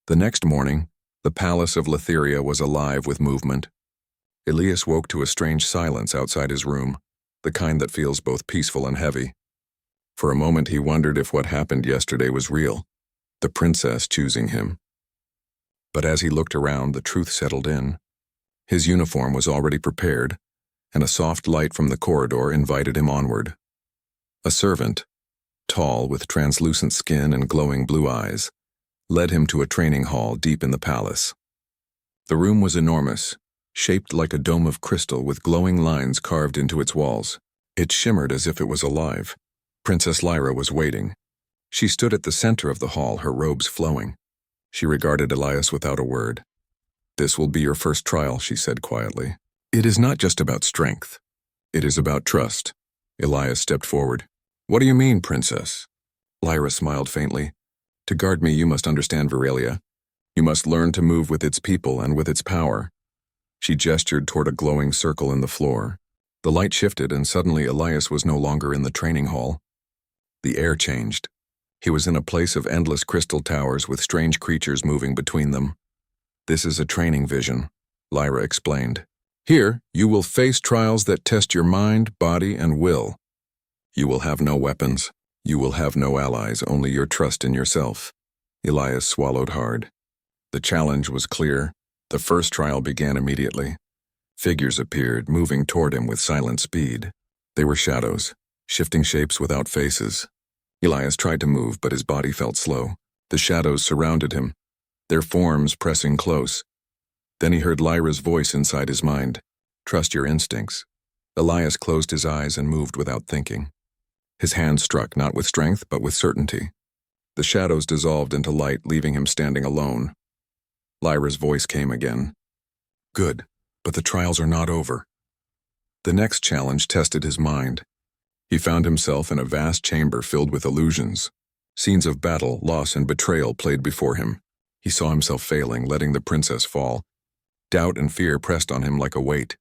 The next morning, the palace of Letheria was alive with movement. Elias woke to a strange silence outside his room, the kind that feels both peaceful and heavy. For a moment he wondered if what happened yesterday was real, the princess choosing him. But as he looked around, the truth settled in. His uniform was already prepared, and a soft light from the corridor invited him onward. A servant, tall with translucent skin and glowing blue eyes, led him to a training hall deep in the palace. The room was enormous, shaped like a dome of crystal with glowing lines carved into its walls. It shimmered as if it was alive. Princess Lyra was waiting. She stood at the center of the hall, her robes flowing. She regarded Elias without a word. "This will be your first trial," she said quietly. "It is not just about strength. It is about trust." Elias stepped forward. "What do you mean, princess?" Lyra smiled faintly. "To guard me, you must understand Viralia. You must learn to move with its people and with its power." She gestured toward a glowing circle in the floor. The light shifted, and suddenly Elias was no longer in the training hall. The air changed. He was in a place of endless crystal towers with strange creatures moving between them. "This is a training vision," Lyra explained. "Here, you will face trials that test your mind, body, and will. You will have no weapons. You will have no allies, only your trust in yourself." Elias swallowed hard. The challenge was clear. The first trial began immediately. Figures appeared, moving toward him with silent speed. They were shadows, shifting shapes without faces. Elias tried to move, but his body felt slow. The shadows surrounded him, their forms pressing close. Then he heard Lyra's voice inside his mind. "Trust your instincts." Elias closed his eyes and moved without thinking. His hand struck not with strength, but with certainty. The shadows dissolved into light, leaving him standing alone. Lyra's voice came again. "Good, but the trials are not over." The next challenge tested his mind. He found himself in a vast chamber filled with illusions. Scenes of battle, loss, and betrayal played before him. He saw himself failing, letting the princess fall. Doubt and fear pressed on him like a weight.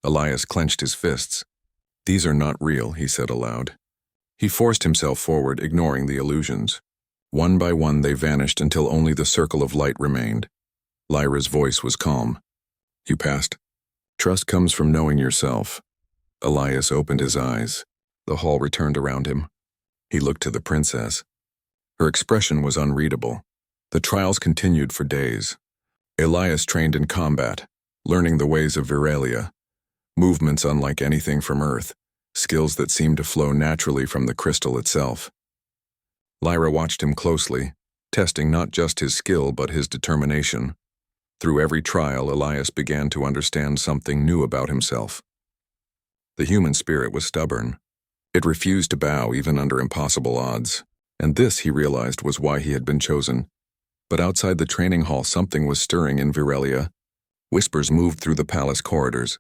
Elias clenched his fists. "These are not real," he said aloud. He forced himself forward, ignoring the illusions. One by one they vanished until only the circle of light remained. Lyra's voice was calm. "You passed. Trust comes from knowing yourself." Elias opened his eyes. The hall returned around him. He looked to the princess. Her expression was unreadable. The trials continued for days. Elias trained in combat, learning the ways of Viralia, movements unlike anything from Earth, skills that seemed to flow naturally from the crystal itself. Lyra watched him closely, testing not just his skill but his determination. Through every trial, Elias began to understand something new about himself. The human spirit was stubborn. It refused to bow even under impossible odds, and this, he realized, was why he had been chosen. But outside the training hall, something was stirring in Viralia. Whispers moved through the palace corridors.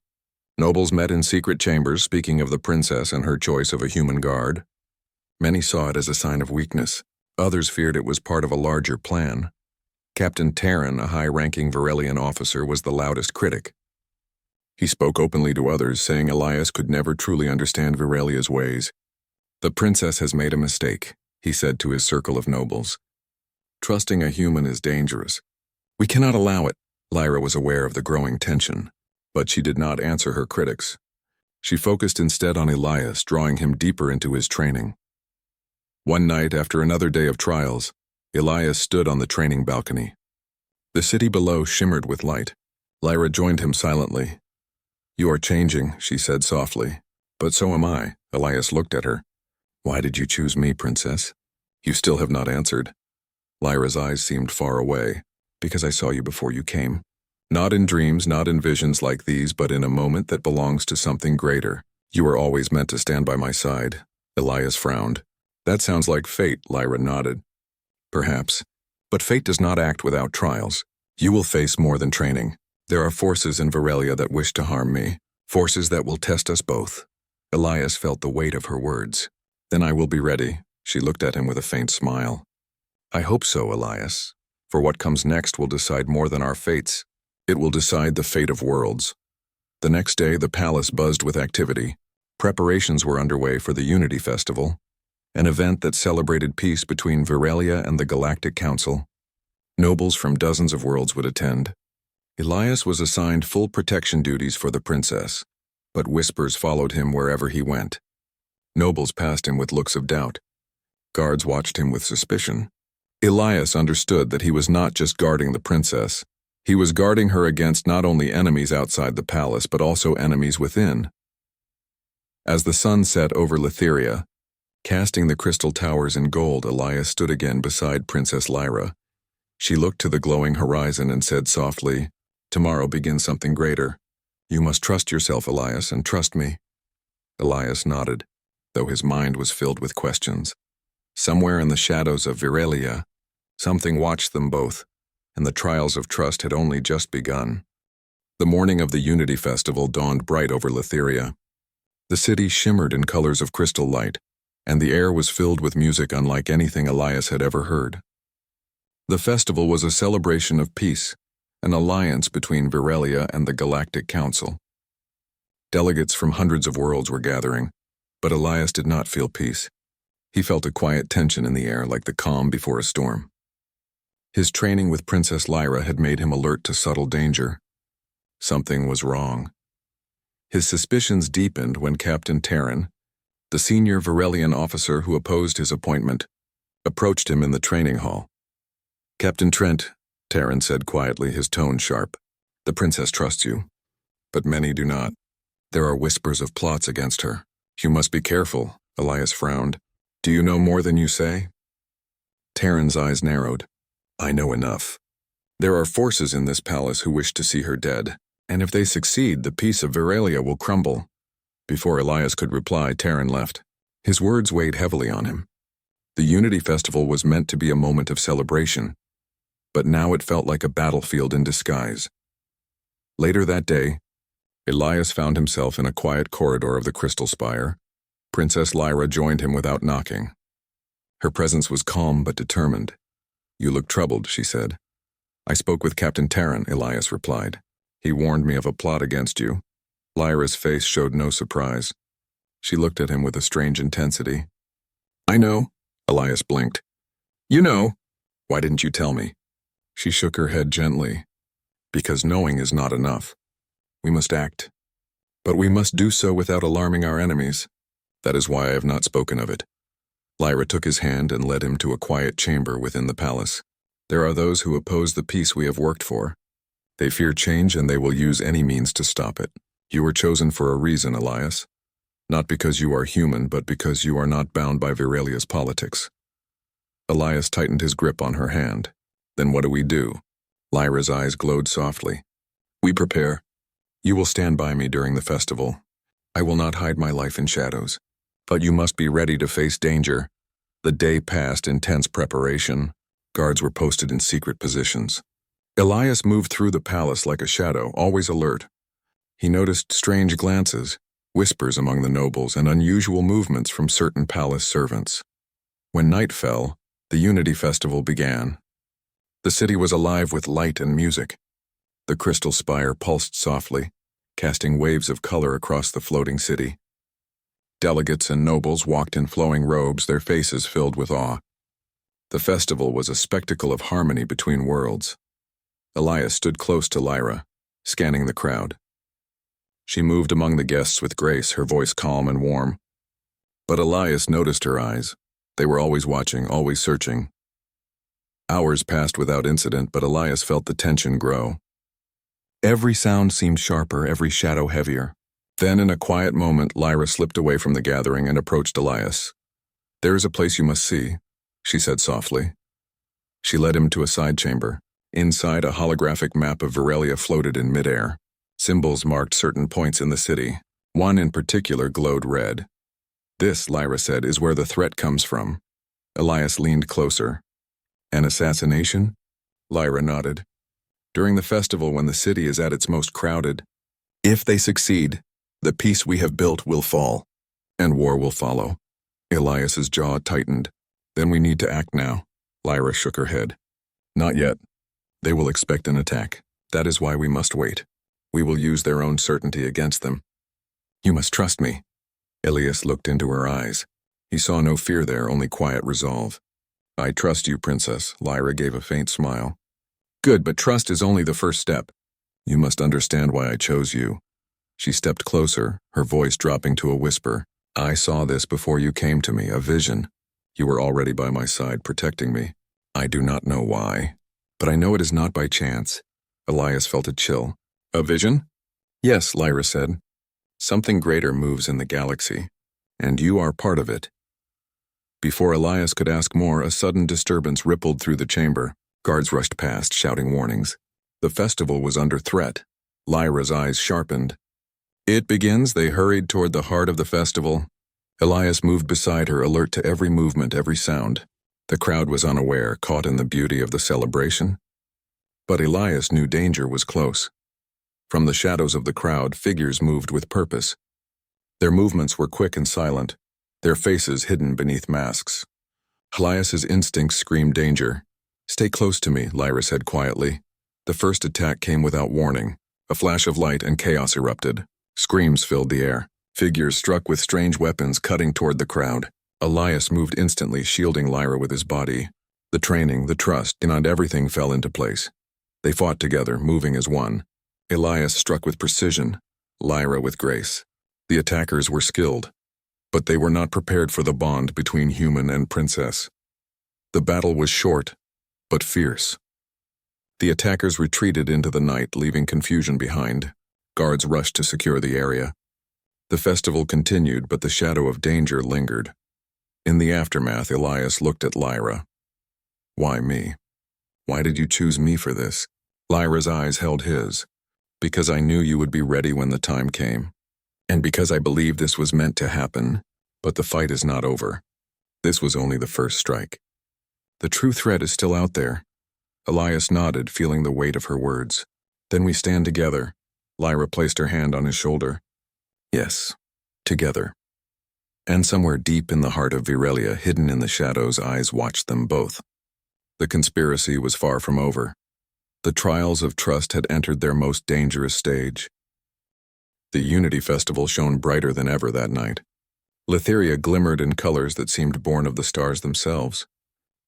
Nobles met in secret chambers, speaking of the princess and her choice of a human guard. Many saw it as a sign of weakness. Others feared it was part of a larger plan. Captain Terran, a high-ranking Virelian officer, was the loudest critic. He spoke openly to others, saying Elias could never truly understand Virelia's ways. "The princess has made a mistake," he said to his circle of nobles. "Trusting a human is dangerous. We cannot allow it." Lyra was aware of the growing tension, but she did not answer her critics. She focused instead on Elias, drawing him deeper into his training. One night, after another day of trials, Elias stood on the training balcony. The city below shimmered with light. Lyra joined him silently. "You are changing," she said softly. "But so am I." Elias looked at her. "Why did you choose me, princess?" "You still have not answered." Lyra's eyes seemed far away. "Because I saw you before you came. Not in dreams, not in visions like these, but in a moment that belongs to something greater. You were always meant to stand by my side." Elias frowned. "That sounds like fate," Lyra nodded. "Perhaps. But fate does not act without trials. You will face more than training. There are forces in Viralia that wish to harm me, forces that will test us both." Elias felt the weight of her words. "Then I will be ready." She looked at him with a faint smile. "I hope so, Elias. For what comes next will decide more than our fates. It will decide the fate of worlds." The next day, the palace buzzed with activity. Preparations were underway for the Unity Festival, an event that celebrated peace between Viralia and the Galactic Council. Nobles from dozens of worlds would attend. Elias was assigned full protection duties for the princess, but whispers followed him wherever he went. Nobles passed him with looks of doubt. Guards watched him with suspicion. Elias understood that he was not just guarding the princess. He was guarding her against not only enemies outside the palace but also enemies within. As the sun set over Letheria, casting the crystal towers in gold, Elias stood again beside Princess Lyra. She looked to the glowing horizon and said softly, "Tomorrow begins something greater. You must trust yourself, Elias, and trust me." Elias nodded, though his mind was filled with questions. Somewhere in the shadows of Viralia, something watched them both, and the trials of trust had only just begun. The morning of the Unity Festival dawned bright over Letheria. The city shimmered in colors of crystal light, and the air was filled with music unlike anything Elias had ever heard. The festival was a celebration of peace, an alliance between Viralia and the Galactic Council. Delegates from hundreds of worlds were gathering, but Elias did not feel peace. He felt a quiet tension in the air, like the calm before a storm. His training with Princess Lyra had made him alert to subtle danger. Something was wrong. His suspicions deepened when Captain Terran, the senior Virelian officer who opposed his appointment, approached him in the training hall. "Captain Trent," Terran said quietly, his tone sharp, "the princess trusts you, but many do not. There are whispers of plots against her. You must be careful." Elias frowned. "Do you know more than you say?" Terran's eyes narrowed. "I know enough. There are forces in this palace who wish to see her dead, and if they succeed, the peace of Viralia will crumble." Before Elias could reply, Terran left. His words weighed heavily on him. The Unity Festival was meant to be a moment of celebration, but now it felt like a battlefield in disguise. Later that day, Elias found himself in a quiet corridor of the Crystal Spire. Princess Lyra joined him without knocking. Her presence was calm but determined. "You look troubled," she said. "I spoke with Captain Terran," Elias replied. "He warned me of a plot against you." Lyra's face showed no surprise. She looked at him with a strange intensity. "I know," Elias blinked. "You know. Why didn't you tell me?" She shook her head gently. "Because knowing is not enough. We must act. But we must do so without alarming our enemies. That is why I have not spoken of it." Lyra took his hand and led him to a quiet chamber within the palace. "There are those who oppose the peace we have worked for. They fear change and they will use any means to stop it. You were chosen for a reason, Elias. Not because you are human, but because you are not bound by Virelia's politics." Elias tightened his grip on her hand. "Then what do we do?" Lyra's eyes glowed softly. "We prepare. You will stand by me during the festival. I will not hide my life in shadows. But you must be ready to face danger." The day passed in tense preparation. Guards were posted in secret positions. Elias moved through the palace like a shadow, always alert. He noticed strange glances, whispers among the nobles, and unusual movements from certain palace servants. When night fell, the Unity Festival began. The city was alive with light and music. The crystal spire pulsed softly, casting waves of color across the floating city. Delegates and nobles walked in flowing robes, their faces filled with awe. The festival was a spectacle of harmony between worlds. Elias stood close to Lyra, scanning the crowd. She moved among the guests with grace, her voice calm and warm. But Elias noticed her eyes. They were always watching, always searching. Hours passed without incident, but Elias felt the tension grow. Every sound seemed sharper, every shadow heavier. Then, in a quiet moment, Lyra slipped away from the gathering and approached Elias. "There is a place you must see," she said softly. She led him to a side chamber. Inside, a holographic map of Virelia floated in midair. Symbols marked certain points in the city. One in particular glowed red. "This," Lyra said, "is where the threat comes from." Elias leaned closer. "An assassination?" Lyra nodded. "During the festival, when the city is at its most crowded. If they succeed, the peace we have built will fall, and war will follow." Elias's jaw tightened. "Then we need to act now." Lyra shook her head. "Not yet. They will expect an attack. That is why we must wait. We will use their own certainty against them." "You must trust me." Elias looked into her eyes. He saw no fear there, only quiet resolve. "I trust you, Princess." Lyra gave a faint smile. Good, but trust is only the first step. You must understand why I chose you. She stepped closer, her voice dropping to a whisper. I saw this before you came to me, a vision. You were already by my side, protecting me. I do not know why, but I know it is not by chance. Elias felt a chill. A vision? Yes, Lyra said. Something greater moves in the galaxy, and you are part of it. Before Elias could ask more, a sudden disturbance rippled through the chamber. Guards rushed past, shouting warnings. The festival was under threat. Lyra's eyes sharpened. It begins. They hurried toward the heart of the festival. Elias moved beside her, alert to every movement, every sound. The crowd was unaware, caught in the beauty of the celebration. But Elias knew danger was close. From the shadows of the crowd, figures moved with purpose. Their movements were quick and silent, their faces hidden beneath masks. Elias's instincts screamed danger. Stay close to me, Lyra said quietly. The first attack came without warning. A flash of light and chaos erupted. Screams filled the air. Figures struck with strange weapons cutting toward the crowd. Elias moved instantly, shielding Lyra with his body. The training, the trust, and everything fell into place. They fought together, moving as one. Elias struck with precision, Lyra with grace. The attackers were skilled, but they were not prepared for the bond between human and princess. The battle was short, but fierce. The attackers retreated into the night, leaving confusion behind. Guards rushed to secure the area. The festival continued, but the shadow of danger lingered. In the aftermath, Elias looked at Lyra. Why me? Why did you choose me for this? Lyra's eyes held his. Because I knew you would be ready when the time came. And because I believed this was meant to happen. But the fight is not over. This was only the first strike. The true threat is still out there. Elias nodded, feeling the weight of her words. Then we stand together. Lyra placed her hand on his shoulder. Yes, together. And somewhere deep in the heart of Virelia, hidden in the shadows, eyes watched them both. The conspiracy was far from over. The trials of trust had entered their most dangerous stage. The Unity Festival shone brighter than ever that night. Letheria glimmered in colors that seemed born of the stars themselves.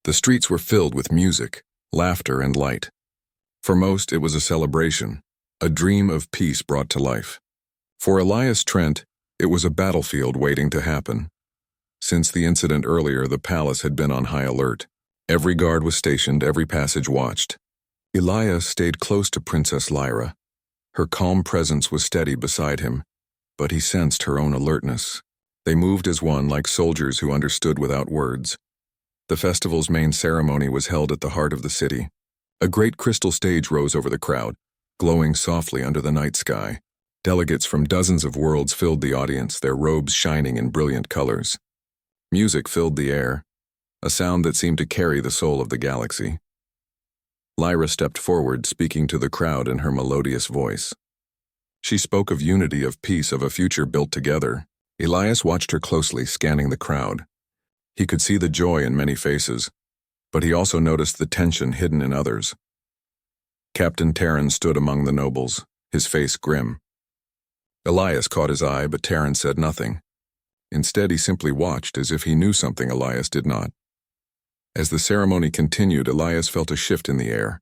The streets were filled with music, laughter, and light. For most, it was a celebration, a dream of peace brought to life. For Elias Trent, it was a battlefield waiting to happen. Since the incident earlier, the palace had been on high alert. Every guard was stationed, every passage watched. Elias stayed close to Princess Lyra. Her calm presence was steady beside him, but he sensed her own alertness. They moved as one, like soldiers who understood without words. The festival's main ceremony was held at the heart of the city. A great crystal stage rose over the crowd, glowing softly under the night sky. Delegates from dozens of worlds filled the audience, their robes shining in brilliant colors. Music filled the air, a sound that seemed to carry the soul of the galaxy. Lyra stepped forward, speaking to the crowd in her melodious voice. She spoke of unity, of peace, of a future built together. Elias watched her closely, scanning the crowd. He could see the joy in many faces, but he also noticed the tension hidden in others. Captain Terran stood among the nobles, his face grim. Elias caught his eye, but Terran said nothing. Instead, he simply watched, as if he knew something Elias did not. As the ceremony continued, Elias felt a shift in the air.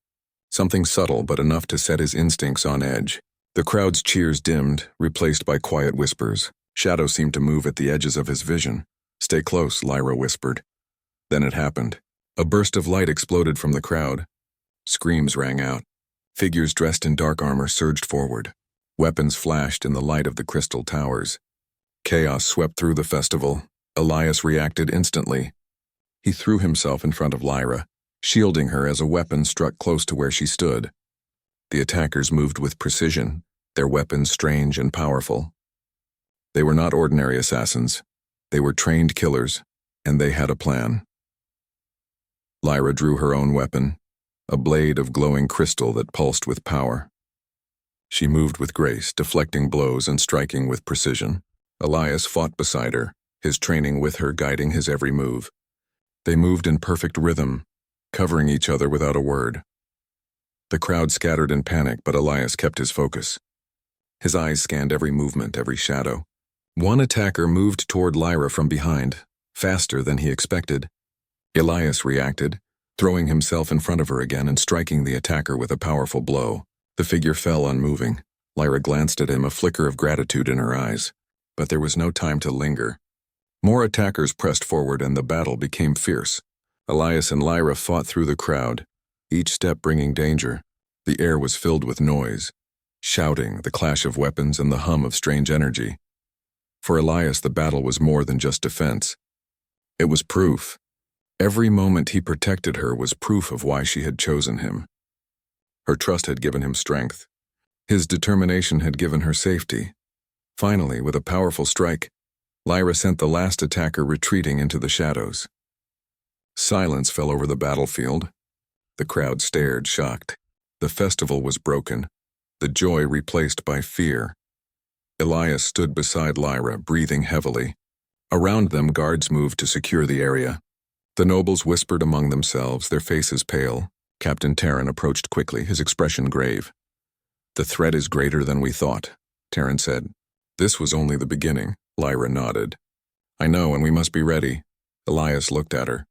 Something subtle, but enough to set his instincts on edge. The crowd's cheers dimmed, replaced by quiet whispers. Shadows seemed to move at the edges of his vision. Stay close, Lyra whispered. Then it happened. A burst of light exploded from the crowd. Screams rang out. Figures dressed in dark armor surged forward. Weapons flashed in the light of the crystal towers. Chaos swept through the festival. Elias reacted instantly. He threw himself in front of Lyra, shielding her as a weapon struck close to where she stood. The attackers moved with precision, their weapons strange and powerful. They were not ordinary assassins. They were trained killers, and they had a plan. Lyra drew her own weapon, a blade of glowing crystal that pulsed with power. She moved with grace, deflecting blows and striking with precision. Elias fought beside her, his training with her guiding his every move. They moved in perfect rhythm, covering each other without a word. The crowd scattered in panic, but Elias kept his focus. His eyes scanned every movement, every shadow. One attacker moved toward Lyra from behind, faster than he expected. Elias reacted, throwing himself in front of her again and striking the attacker with a powerful blow. The figure fell unmoving. Lyra glanced at him, a flicker of gratitude in her eyes. But there was no time to linger. More attackers pressed forward and the battle became fierce. Elias and Lyra fought through the crowd, each step bringing danger. The air was filled with noise, shouting, the clash of weapons, and the hum of strange energy. For Elias, the battle was more than just defense. It was proof. Every moment he protected her was proof of why she had chosen him. Her trust had given him strength. His determination had given her safety. Finally, with a powerful strike, Lyra sent the last attacker retreating into the shadows. Silence fell over the battlefield. The crowd stared, shocked. The festival was broken, the joy replaced by fear. Elias stood beside Lyra, breathing heavily. Around them, guards moved to secure the area. The nobles whispered among themselves, their faces pale. Captain Terran approached quickly, his expression grave. "The threat is greater than we thought," Terran said. "This was only the beginning," Lyra nodded. "I know, and we must be ready." Elias looked at her.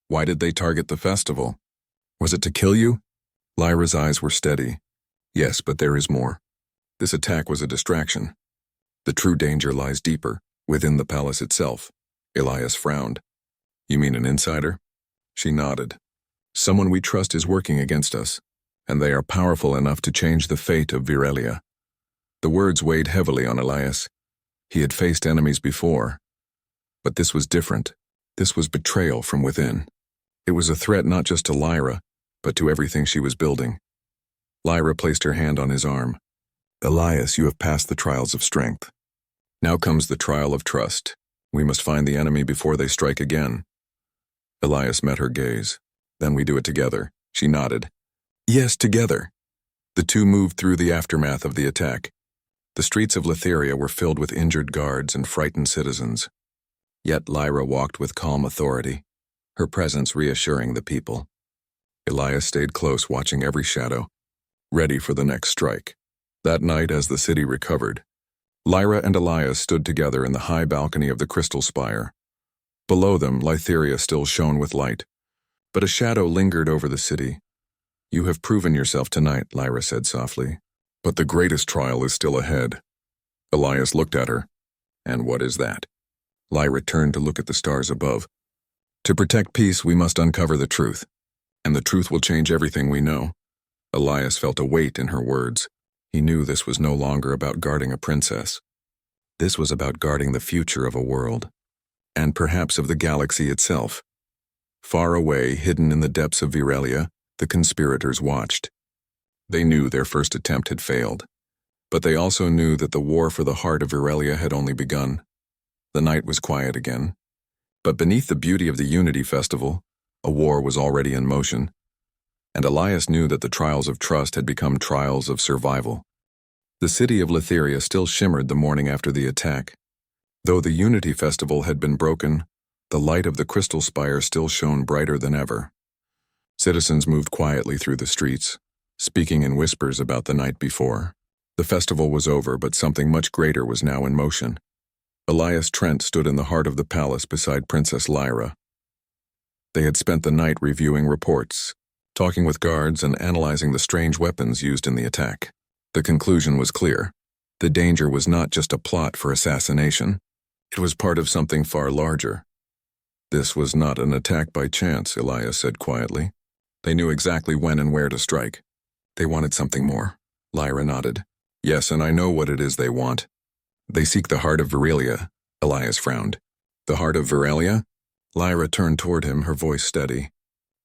"Why did they target the festival? Was it to kill you?" Lyra's eyes were steady. "Yes, but there is more. This attack was a distraction. The true danger lies deeper, within the palace itself." Elias frowned. "You mean an insider?" She nodded. "Someone we trust is working against us, and they are powerful enough to change the fate of Virelia." The words weighed heavily on Elias. He had faced enemies before. But this was different. This was betrayal from within. It was a threat not just to Lyra, but to everything she was building. Lyra placed her hand on his arm. "Elias, you have passed the trials of strength. Now comes the trial of trust. We must find the enemy before they strike again." Elias met her gaze. "Then we do it together." She nodded. "Yes, together." The two moved through the aftermath of the attack. The streets of Letheria were filled with injured guards and frightened citizens. Yet Lyra walked with calm authority, her presence reassuring the people. Elias stayed close, watching every shadow, ready for the next strike. That night, as the city recovered, Lyra and Elias stood together in the high balcony of the Crystal Spire. Below them, Letheria still shone with light, but a shadow lingered over the city. "You have proven yourself tonight," Lyra said softly, "but the greatest trial is still ahead." Elias looked at her. "And what is that?" Lyra turned to look at the stars above. "To protect peace, we must uncover the truth, and the truth will change everything we know." Elias felt a weight in her words. He knew this was no longer about guarding a princess. This was about guarding the future of a world, and perhaps of the galaxy itself. Far away, hidden in the depths of Virelia, the conspirators watched. They knew their first attempt had failed, but they also knew that the war for the heart of Virelia had only begun. The night was quiet again, but beneath the beauty of the Unity Festival, a war was already in motion, and Elias knew that the trials of trust had become trials of survival. The city of Letheria still shimmered the morning after the attack. Though the Unity Festival had been broken, the light of the Crystal Spire still shone brighter than ever. Citizens moved quietly through the streets, speaking in whispers about the night before. The festival was over, but something much greater was now in motion. Elias Trent stood in the heart of the palace beside Princess Lyra. They had spent the night reviewing reports, talking with guards and analyzing the strange weapons used in the attack. The conclusion was clear. The danger was not just a plot for assassination. It was part of something far larger. "This was not an attack by chance," Elias said quietly. "They knew exactly when and where to strike. They wanted something more." Lyra nodded. "Yes, and I know what it is they want. They seek the heart of Virelia." Elias frowned. "The heart of Virelia?" Lyra turned toward him, her voice steady.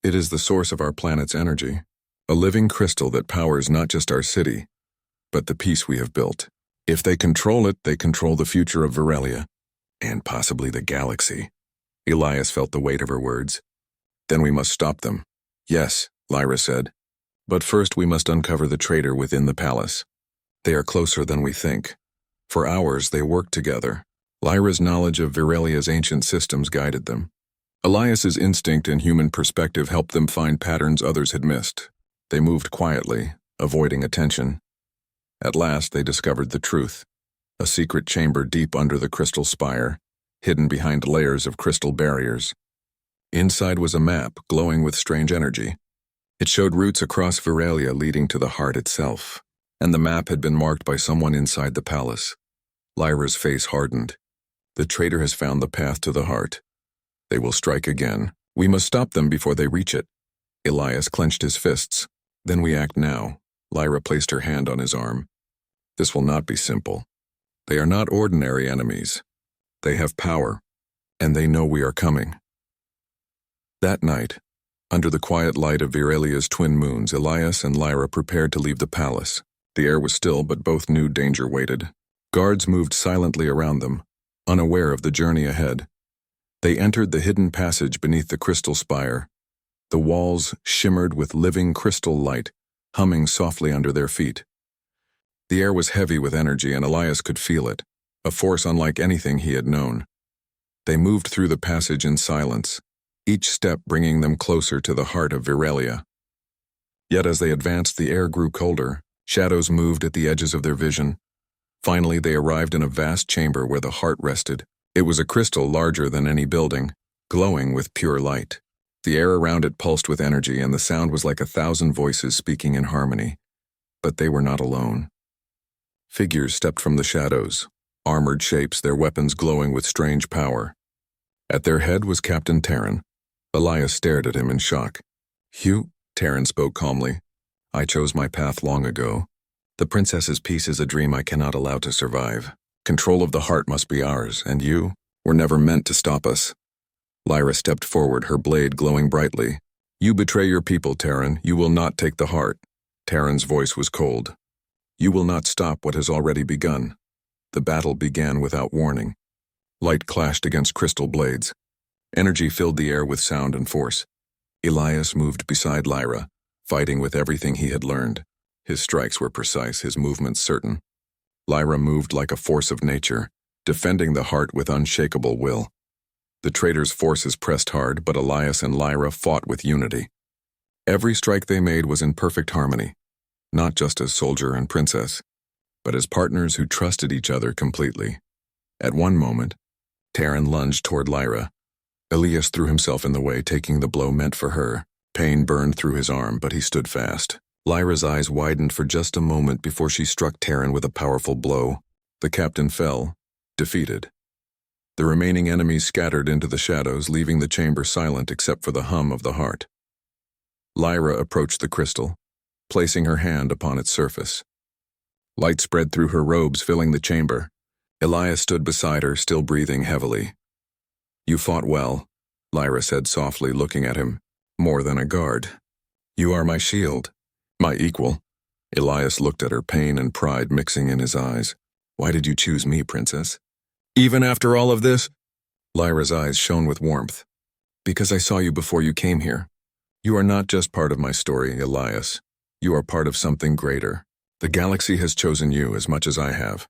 "It is the source of our planet's energy, a living crystal that powers not just our city, but the peace we have built. If they control it, they control the future of Virelia, and possibly the galaxy." Elias felt the weight of her words. "Then we must stop them." "Yes," Lyra said. "But first we must uncover the traitor within the palace. They are closer than we think. For hours they worked together. Lyra's knowledge of Virelia's ancient systems guided them. Elias's instinct and human perspective helped them find patterns others had missed. They moved quietly, avoiding attention. At last they discovered the truth. A secret chamber deep under the crystal spire, hidden behind layers of crystal barriers. Inside was a map glowing with strange energy. It showed routes across Veralia leading to the heart itself, and the map had been marked by someone inside the palace. Lyra's face hardened. The traitor has found the path to the heart. They will strike again. We must stop them before they reach it. Elias clenched his fists. Then we act now. Lyra placed her hand on his arm. This will not be simple. They are not ordinary enemies. They have power, and they know we are coming. That night, under the quiet light of Veralia's twin moons, Elias and Lyra prepared to leave the palace. The air was still, but both knew danger waited. Guards moved silently around them, unaware of the journey ahead. They entered the hidden passage beneath the crystal spire. The walls shimmered with living crystal light, humming softly under their feet. The air was heavy with energy, and Elias could feel it, a force unlike anything he had known. They moved through the passage in silence, each step bringing them closer to the heart of Veralia. Yet as they advanced, the air grew colder. Shadows moved at the edges of their vision. Finally, they arrived in a vast chamber where the heart rested. It was a crystal larger than any building, glowing with pure light. The air around it pulsed with energy, and the sound was like 1,000 voices speaking in harmony. But they were not alone. Figures stepped from the shadows, armored shapes, their weapons glowing with strange power. At their head was Captain Terran. Elias stared at him in shock. "Hugh," Terran spoke calmly. "I chose my path long ago. The princess's peace is a dream I cannot allow to survive. Control of the heart must be ours, and you were never meant to stop us." Lyra stepped forward, her blade glowing brightly. "You betray your people, Terran. You will not take the heart." Terran's voice was cold. "You will not stop what has already begun." The battle began without warning. Light clashed against crystal blades. Energy filled the air with sound and force. Elias moved beside Lyra, fighting with everything he had learned. His strikes were precise, his movements certain. Lyra moved like a force of nature, defending the heart with unshakable will. The traitor's forces pressed hard, but Elias and Lyra fought with unity. Every strike they made was in perfect harmony, not just as soldier and princess, but as partners who trusted each other completely. At one moment, Terran lunged toward Lyra. Elias threw himself in the way, taking the blow meant for her. Pain burned through his arm, but he stood fast. Lyra's eyes widened for just a moment before she struck Terran with a powerful blow. The captain fell, defeated. The remaining enemies scattered into the shadows, leaving the chamber silent except for the hum of the heart. Lyra approached the crystal, placing her hand upon its surface. Light spread through her robes, filling the chamber. Elias stood beside her, still breathing heavily. "You fought well," Lyra said softly, looking at him. "More than a guard. You are my shield. My equal." Elias looked at her, pain and pride mixing in his eyes. "Why did you choose me, princess?" "Even after all of this?" Lyra's eyes shone with warmth. "Because I saw you before you came here. You are not just part of my story, Elias. You are part of something greater. The galaxy has chosen you as much as I have."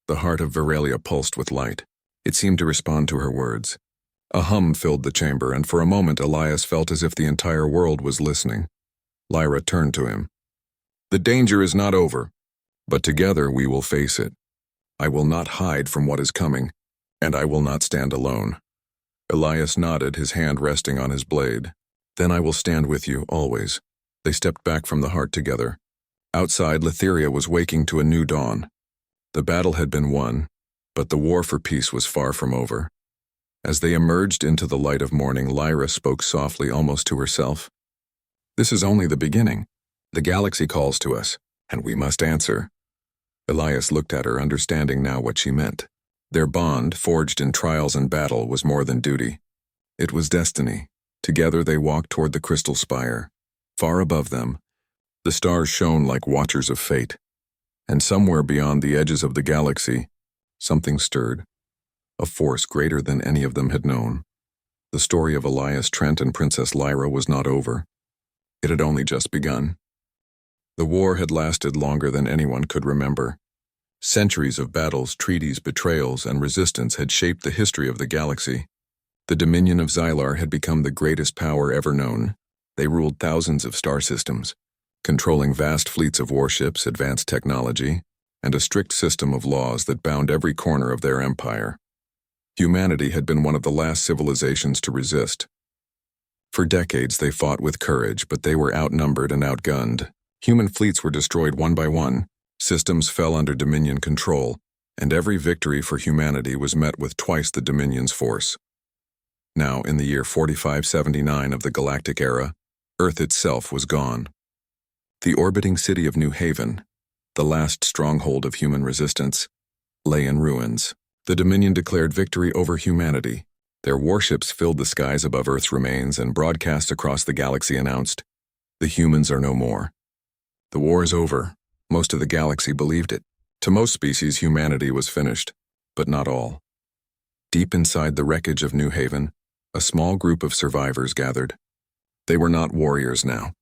The heart of Veralia pulsed with light. It seemed to respond to her words. A hum filled the chamber, and for a moment Elias felt as if the entire world was listening. Lyra turned to him. "The danger is not over, but together we will face it. I will not hide from what is coming, and I will not stand alone." Elias nodded, his hand resting on his blade. "Then I will stand with you, always." They stepped back from the heart together. Outside, Letheria was waking to a new dawn. The battle had been won, but the war for peace was far from over. As they emerged into the light of morning, Lyra spoke softly, almost to herself. "This is only the beginning. The galaxy calls to us, and we must answer." Elias looked at her, understanding now what she meant. Their bond, forged in trials and battle, was more than duty. It was destiny. Together they walked toward the crystal spire. Far above them, the stars shone like watchers of fate. And somewhere beyond the edges of the galaxy, something stirred. A force greater than any of them had known. The story of Elias Trent and Princess Lyra was not over. It had only just begun. The war had lasted longer than anyone could remember. Centuries of battles, treaties, betrayals, and resistance had shaped the history of the galaxy. The Dominion of Xylar had become the greatest power ever known. They ruled thousands of star systems, controlling vast fleets of warships, advanced technology, and a strict system of laws that bound every corner of their empire. Humanity had been one of the last civilizations to resist, For decades they fought with courage, but they were outnumbered and outgunned. Human fleets were destroyed one by one, systems fell under Dominion control, and every victory for humanity was met with twice the Dominion's force. Now, in the year 4579 of the Galactic era, Earth itself was gone. The orbiting city of New Haven, the last stronghold of human resistance, lay in ruins. The Dominion declared victory over humanity. Their warships filled the skies above Earth's remains, and broadcasts across the galaxy announced, "The humans are no more." The war is over. Most of the galaxy believed it. To most species, humanity was finished, but not all. Deep inside the wreckage of New Haven, a small group of survivors gathered. They were not warriors now.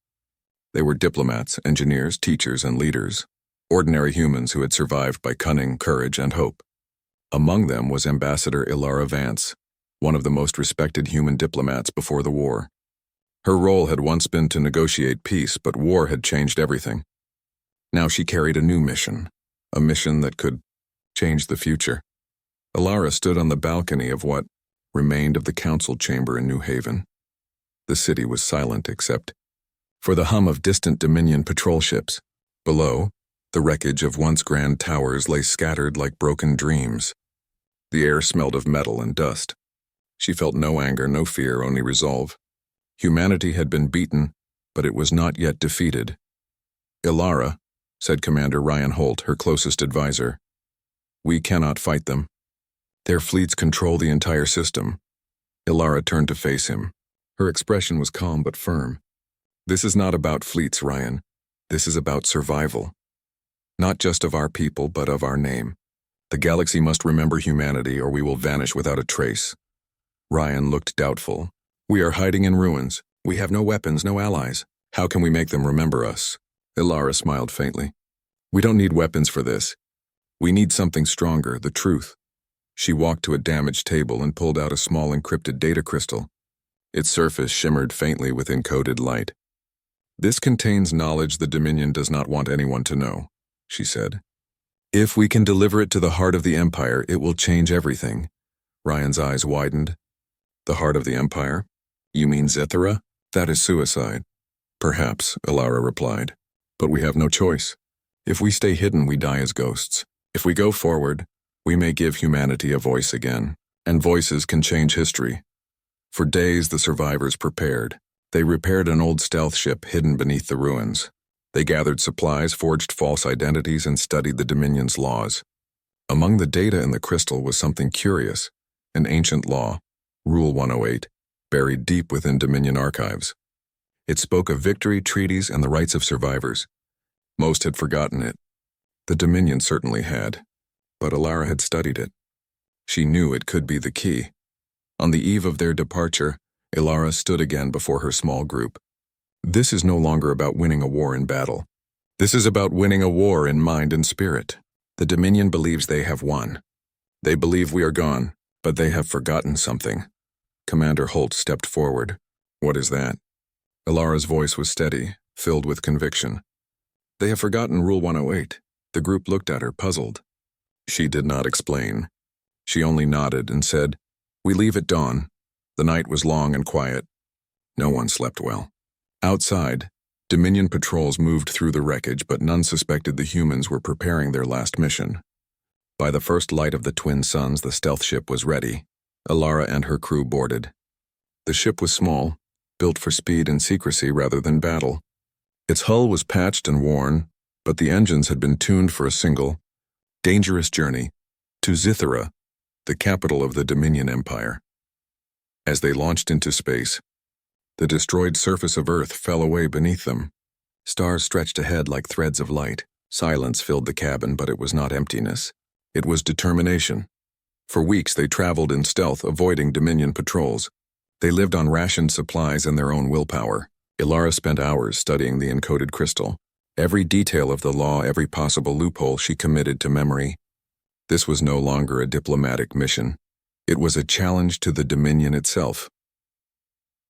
They were diplomats, engineers, teachers, and leaders, ordinary humans who had survived by cunning, courage, and hope. Among them was Ambassador Ilara Vance, one of the most respected human diplomats before the war. Her role had once been to negotiate peace, but war had changed everything. Now she carried a new mission, a mission that could change the future. Ilara stood on the balcony of what remained of the council chamber in New Haven. The city was silent except for the hum of distant Dominion patrol ships. Below, the wreckage of once grand towers lay scattered like broken dreams. The air smelled of metal and dust. She felt no anger, no fear, only resolve. Humanity had been beaten, but it was not yet defeated. "Ilara," said Commander Ryan Holt, her closest advisor, "we cannot fight them. Their fleets control the entire system." Ilara turned to face him. Her expression was calm but firm. "This is not about fleets, Ryan. This is about survival. Not just of our people, but of our name. The galaxy must remember humanity, or we will vanish without a trace." Ryan looked doubtful. "We are hiding in ruins. We have no weapons, no allies. How can we make them remember us?" Ilara smiled faintly. "We don't need weapons for this. We need something stronger, the truth." She walked to a damaged table and pulled out a small encrypted data crystal. Its surface shimmered faintly with encoded light. "This contains knowledge the Dominion does not want anyone to know," she said. "If we can deliver it to the heart of the Empire, it will change everything." Ryan's eyes widened. "The heart of the Empire? You mean Zithera? That is suicide." "Perhaps," Ilara replied. "But we have no choice. If we stay hidden, we die as ghosts. If we go forward, we may give humanity a voice again, and voices can change history." For days the survivors prepared. They repaired an old stealth ship hidden beneath the ruins. They gathered supplies, forged false identities, and studied the Dominion's laws. Among the data in the crystal was something curious, an ancient law, Rule 108, buried deep within Dominion archives. It spoke of victory, treaties, and the rights of survivors. Most had forgotten it. The Dominion certainly had, but Ilara had studied it. She knew it could be the key. On the eve of their departure, Ilara stood again before her small group. "This is no longer about winning a war in battle. This is about winning a war in mind and spirit. The Dominion believes they have won. They believe we are gone, but they have forgotten something." Commander Holt stepped forward. "What is that?" Ilara's voice was steady, filled with conviction. "They have forgotten Rule 108. The group looked at her, puzzled. She did not explain. She only nodded and said, "We leave at dawn." The night was long and quiet. No one slept well. Outside, Dominion patrols moved through the wreckage, but none suspected the humans were preparing their last mission. By the first light of the twin suns, the stealth ship was ready. Ilara and her crew boarded. The ship was small, built for speed and secrecy rather than battle. Its hull was patched and worn, but the engines had been tuned for a single, dangerous journey to Zithera, the capital of the Dominion Empire. As they launched into space, the destroyed surface of Earth fell away beneath them. Stars stretched ahead like threads of light. Silence filled the cabin, but it was not emptiness. It was determination. For weeks they traveled in stealth, avoiding Dominion patrols. They lived on rationed supplies and their own willpower. Ilara spent hours studying the encoded crystal. Every detail of the law, every possible loophole she committed to memory. This was no longer a diplomatic mission. It was a challenge to the Dominion itself.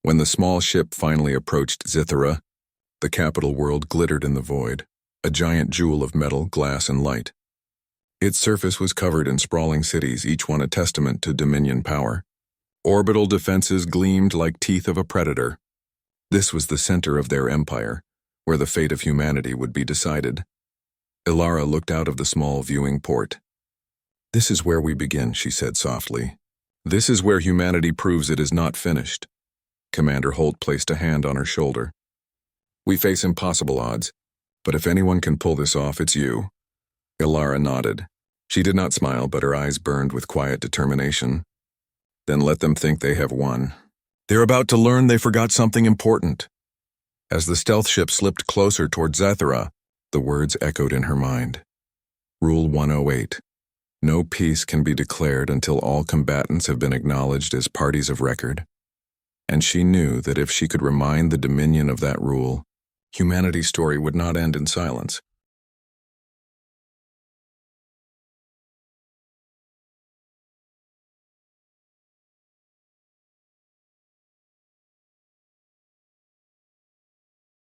When the small ship finally approached Zithera, the capital world glittered in the void, a giant jewel of metal, glass, and light. Its surface was covered in sprawling cities, each one a testament to Dominion power. Orbital defenses gleamed like teeth of a predator. This was the center of their empire, where the fate of humanity would be decided. Ilara looked out of the small viewing port. "This is where we begin," she said softly. "This is where humanity proves it is not finished." Commander Holt placed a hand on her shoulder. "We face impossible odds, but if anyone can pull this off, it's you." Ilara nodded. She did not smile, but her eyes burned with quiet determination. "Then let them think they have won. They're about to learn they forgot something important." As the stealth ship slipped closer toward Zathura, the words echoed in her mind. Rule 108. No peace can be declared until all combatants have been acknowledged as parties of record. And she knew that if she could remind the Dominion of that rule, humanity's story would not end in silence.